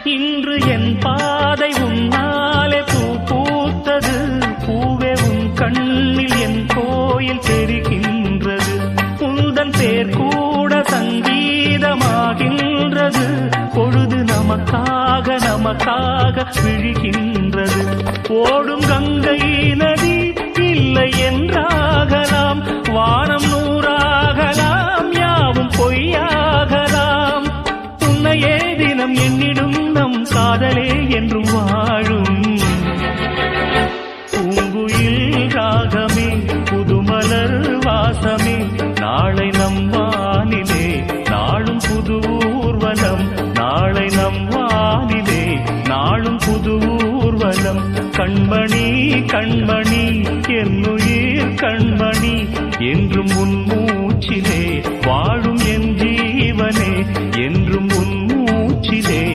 இன்று என் பாதை உன்னாலே பூ பூத்தது. பூவே உன் கண்ணில் என் கோயில் தெரிகின்றது. உந்தன் பேர் கூட சங்கீதமாகின்றது. பொழுது நமக்காக நமக்காக விழுகின்றது. ஓடும் கங்கை நதி இல்லை என்றாகலாம். வானம் நூறாகலாம், யாவும் பொய்யாகலாம். உன்னையே தினம் எண்ணிடும் நம் காதலே என்றும் வாழும். பூங்குயில் ராகமே, புதுமலர் வாசமே, நாளை நம் வானிலே நாளும் புது ஊர்வலம். நாளை நம் வானிலே நாளும் புது ஊர்வலம். கண்மணி கண்மணி என்னுயிர் கண்மணி என்றும் உன்